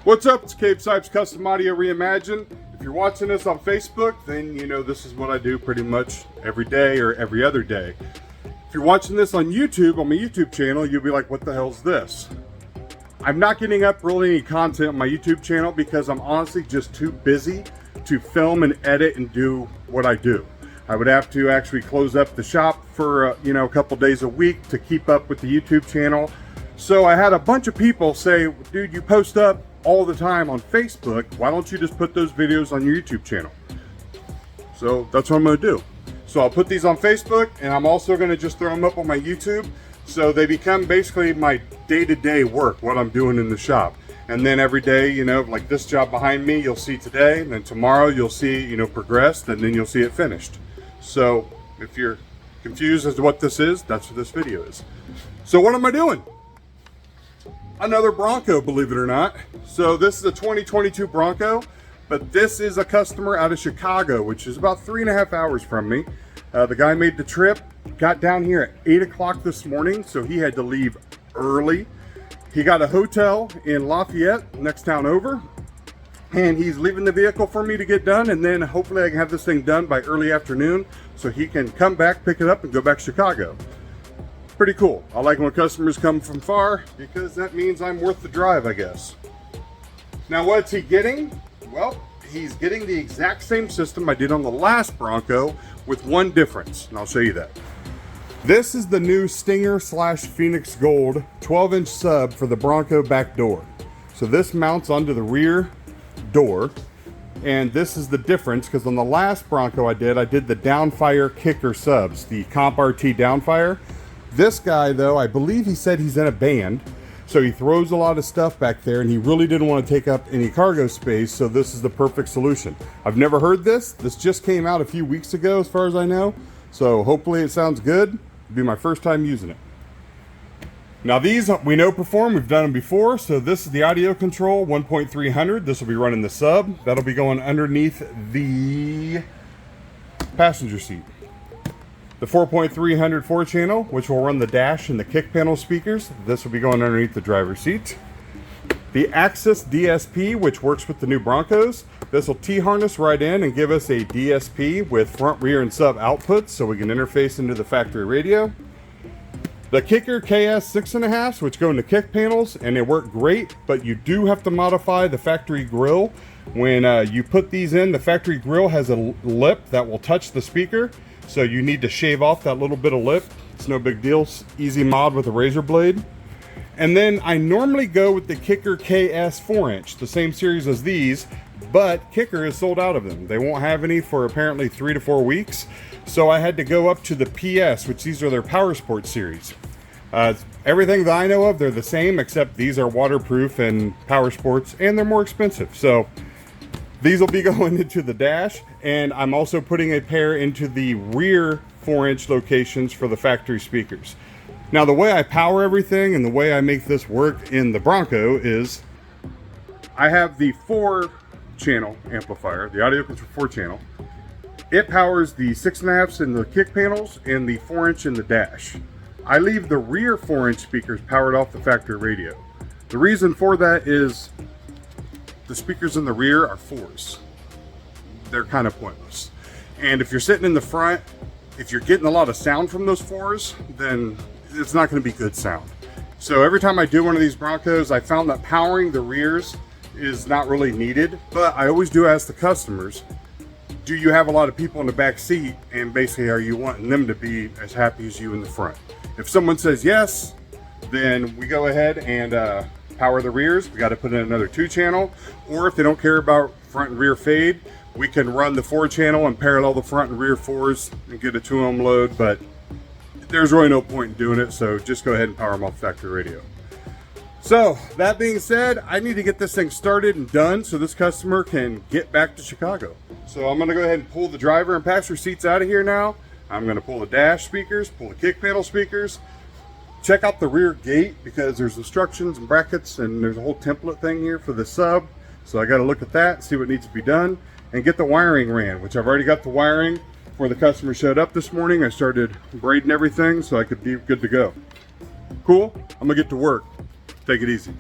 What's up? It's Cape Sipes Custom Audio Reimagined. If you're watching this on Facebook, then you know this is what I do pretty much every day or every other day. If you're watching this on YouTube, on my YouTube channel, you'll be like, what the hell's this? I'm not getting up really any content on my YouTube channel because I'm honestly just too busy to film and edit and do what I do. I would have to actually close up the shop for a couple days a week to keep up with the YouTube channel. So I had a bunch of people say, dude, you post up all the time on Facebook, why don't you just put those videos on your YouTube channel? So that's what I'm going to do. So I'll put these on Facebook, and I'm also going to just throw them up on my YouTube, so they become basically my day-to-day work, what I'm doing in the shop. And then every day, like this job behind me, you'll see today, and then tomorrow you'll see, progressed, and then you'll see it finished. So if you're confused as to what this is, that's what this video is. So what am I doing? Another Bronco, believe it or not. So this is a 2022 Bronco, but this is a customer out of Chicago, which is about 3.5 hours from me. The guy made the trip, got down here at 8 o'clock this morning, so he had to leave early. He got a hotel in Lafayette, next town over, and he's leaving the vehicle for me to get done, and then hopefully I can have this thing done by early afternoon so he can come back, pick it up, and go back to Chicago. Pretty cool. I like when customers come from far because that means I'm worth the drive, I guess. Now what's he getting? Well, he's getting the exact same system I did on the last Bronco with one difference, and I'll show you that. This is the new Stinger / Phoenix Gold 12-inch sub for the Bronco back door. So this mounts onto the rear door, and this is the difference because on the last Bronco I did the downfire kicker subs, the Comp RT downfire. This guy, though, I believe he said he's in a band, so he throws a lot of stuff back there, and he really didn't want to take up any cargo space, so this is the perfect solution. I've never heard this. This just came out a few weeks ago, as far as I know, so hopefully it sounds good. It'll be my first time using it. Now these we know perform. We've done them before, so this is the audio control 1.300. This will be running the sub. That'll be going underneath the passenger seat. The 4.300 4-channel, which will run the dash and the kick panel speakers. This will be going underneath the driver's seat. The Axis DSP, which works with the new Broncos. This will T-harness right in and give us a DSP with front, rear, and sub outputs so we can interface into the factory radio. The Kicker KS 6.5s, which go into kick panels, and they work great, but you do have to modify the factory grill. When you put these in, the factory grill has a lip that will touch the speaker. So you need to shave off that little bit of lip. It's no big deal. Easy mod with a razor blade. And then I normally go with the Kicker KS 4-inch, the same series as these, but Kicker is sold out of them. They won't have any for apparently 3 to 4 weeks. So I had to go up to the PS, which these are their Power Sport series. Everything that I know of, they're the same, except these are waterproof and Power Sports, and they're more expensive. So these will be going into the dash, and I'm also putting a pair into the rear 4-inch locations for the factory speakers. Now the way I power everything and the way I make this work in the Bronco is I have the 4-channel amplifier, the audio control 4-channel. It powers the 6.5s in the kick panels and the 4-inch in the dash. I leave the rear 4-inch speakers powered off the factory radio. The reason for that is the speakers in the rear are 4s. They're kind of pointless. And if you're sitting in the front, if you're getting a lot of sound from those 4s, then it's not going to be good sound. So every time I do one of these Broncos, I found that powering the rears is not really needed. But I always do ask the customers, do you have a lot of people in the back seat? And basically, are you wanting them to be as happy as you in the front? If someone says yes, then we go ahead and power the rears. We got to put in another 2-channel, or if they don't care about front and rear fade, we can run the 4-channel and parallel the front and rear 4s and get a 2-ohm load, but there's really no point in doing it, so just go ahead and power them off factory radio. So that being said, I need to get this thing started and done so this customer can get back to Chicago. So I'm going to go ahead and pull the driver and passenger seats out of here now. I'm going to pull the dash speakers, pull the kick panel speakers, check out the rear gate because there's instructions and brackets and there's a whole template thing here for the sub. So I got to look at that, see what needs to be done, and get the wiring ran, which I've already got the wiring before the customer showed up this morning. I started braiding everything so I could be good to go. Cool? I'm gonna get to work. Take it easy.